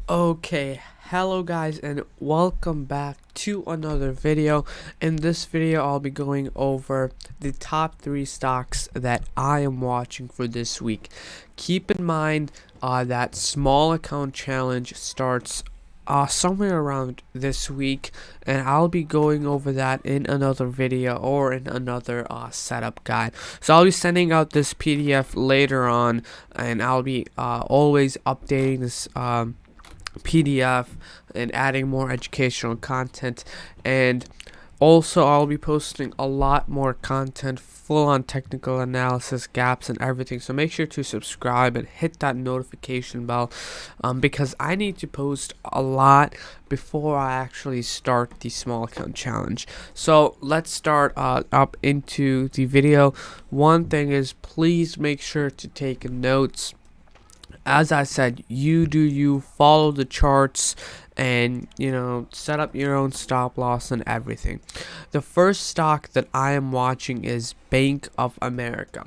Okay, hello guys and welcome back to another video. In this video I'll be going over the top 3 stocks that I am watching for this week. Keep in mind that small account challenge starts somewhere around this week, and I'll be going over that in another video or in another setup guide. So I'll be sending out this PDF later on, and I'll be always updating this PDF and adding more educational content, and also I'll be posting a lot more content, full on technical analysis, gaps and everything. So make sure to subscribe and hit that notification bell, because I need to post a lot before I actually start the small account challenge. So let's start up into the video. One thing is, please make sure to take notes. As I said, you follow the charts, and set up your own stop loss and everything. The first stock that I am watching is Bank of America,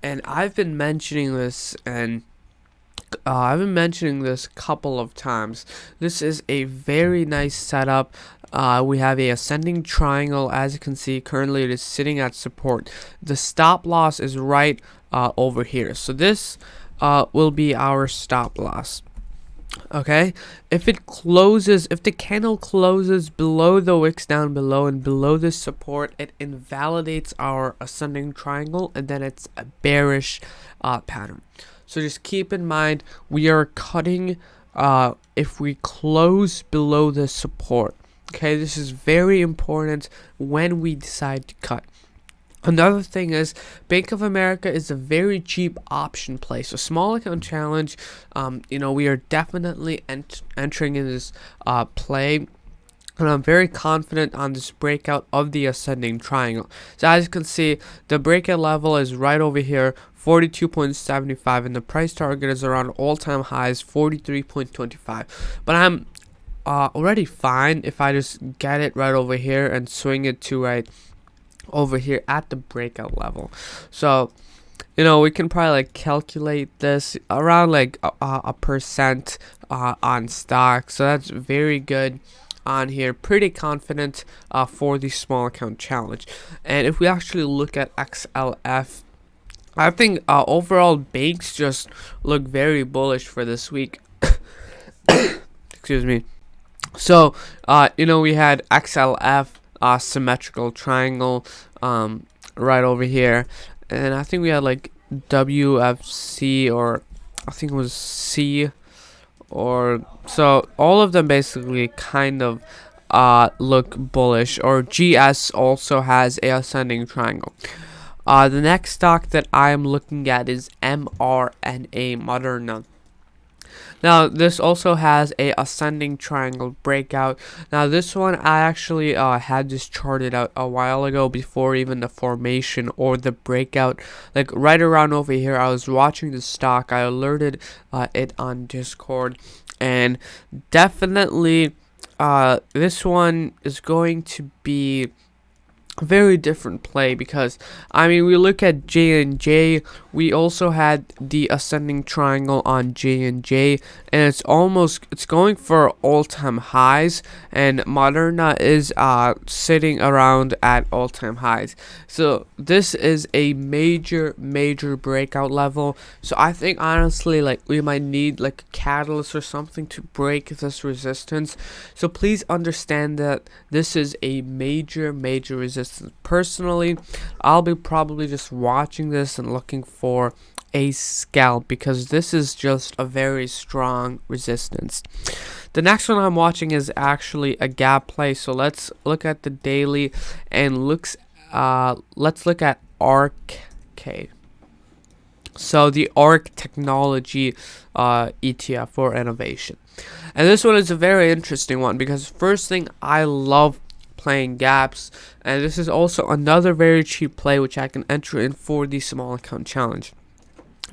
and I've been mentioning this a couple of times. This is a very nice setup. We have a ascending triangle. As you can see, currently it is sitting at support. The stop loss is right over here, so this will be our stop loss. Okay, if the candle closes below the wicks down below and below this support, it invalidates our ascending triangle, and then it's a bearish pattern. So just keep in mind, we are cutting if we close below the support. Okay, this is very important when we decide to cut. Another thing is, Bank of America is a very cheap option play. So small account challenge, we are definitely entering in this play, and I'm very confident on this breakout of the ascending triangle. So as you can see, the breakout level is right over here, 42.75, and the price target is around all-time highs, 43.25. But I'm already fine if I just get it right over here and swing it to right over here at the breakout level. So we can probably calculate this around a percent on stock, so that's very good on here. Pretty confident for the small account challenge. And if we actually look at XLF, I think overall banks just look very bullish for this week. Excuse me. So we had XLF, symmetrical triangle right over here, and I think we had WFC, or I think it was C, or so all of them basically kind of look bullish. Or GS also has a ascending triangle. The next stock that I am looking at is mRNA, Moderna. Now this also has a ascending triangle breakout. Now this one, I actually had this charted out a while ago, before even the formation or the breakout. Right around over here, I was watching the stock. I alerted it on Discord, and definitely this one is going to be a very different play, because we look at J&J. We also had the ascending triangle on J&J, and it's going for all-time highs, and Moderna is sitting around at all-time highs. So this is a major breakout level. So I think honestly, we might need a catalyst or something to break this resistance. So please understand that this is a major resistance. Personally, I'll be probably just watching this and looking for a scalp, because this is just a very strong resistance. The next one I'm watching is actually a gap play. So let's look at the daily, and let's look at ARKK. So the ARK technology ETF for innovation. And this one is a very interesting one, because first thing, I love playing gaps, and this is also another very cheap play which I can enter in for the small account challenge.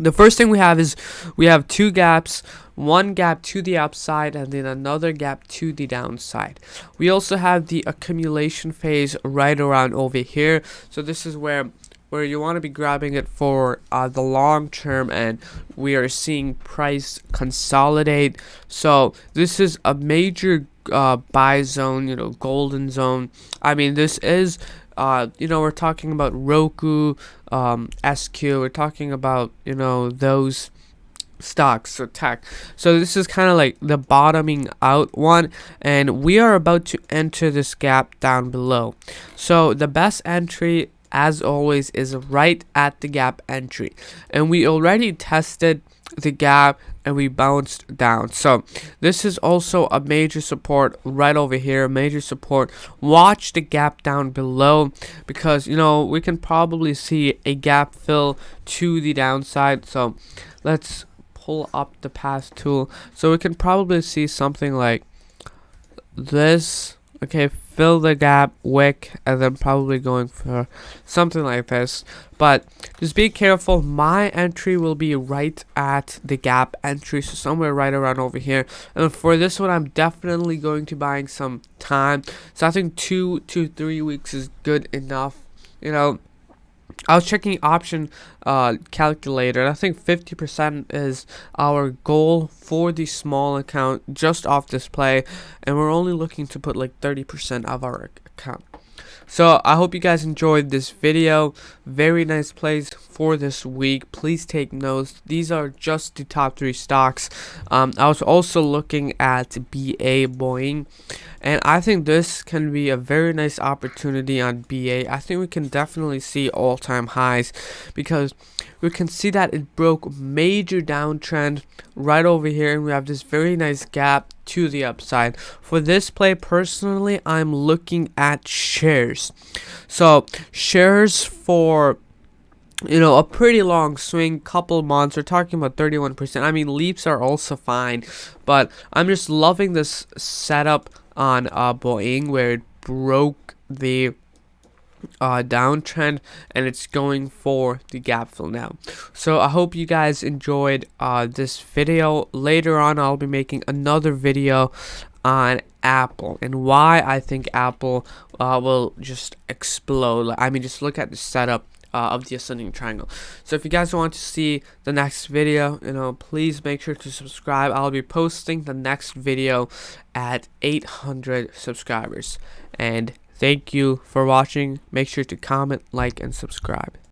The first thing we have two gaps, one gap to the upside and then another gap to the downside. We also have the accumulation phase right around over here. So this is where where you want to be grabbing it for the long term, and we are seeing price consolidate. So this is a major buy zone, golden zone. I mean, this is we're talking about Roku, SQ. We're talking about those stocks, so tech. So this is kind of like the bottoming out one, and we are about to enter this gap down below. So the best entry, as always, is right at the gap entry, and we already tested the gap and we bounced down. So this is also a major support right over here, major support. Watch the gap down below, because we can probably see a gap fill to the downside. So let's pull up the path tool, so we can probably see something like this. Okay, fill the gap, wick, and then probably going for something like this. But just be careful. My entry will be right at the gap entry, so somewhere right around over here. And for this one, I'm definitely going to buying some time. So I think 2 to 3 weeks is good enough. I was checking option calculator, and I think 50% is our goal for the small account just off this play, and we're only looking to put like 30% of our account. So I hope you guys enjoyed this video. Very nice plays for this week. Please take notes. These are just the top 3 stocks. I was also looking at BA Boeing, and I think this can be a very nice opportunity on BA. I think we can definitely see all-time highs, because we can see that it broke major downtrend right over here, and we have this very nice gap to the upside. For this play, personally, I'm looking at shares. So shares for a pretty long swing, couple months. We're talking about 31%. I mean, leaps are also fine, but I'm just loving this setup on Boeing, where it broke the downtrend and it's going for the gap fill now. So I hope you guys enjoyed this video. Later on, I'll be making another video on Apple and why I think Apple will just explode. I mean, just look at the setup of the ascending triangle. So if you guys want to see the next video, please make sure to subscribe. I'll be posting the next video at 800 subscribers. And thank you for watching. Make sure to comment, like, and subscribe.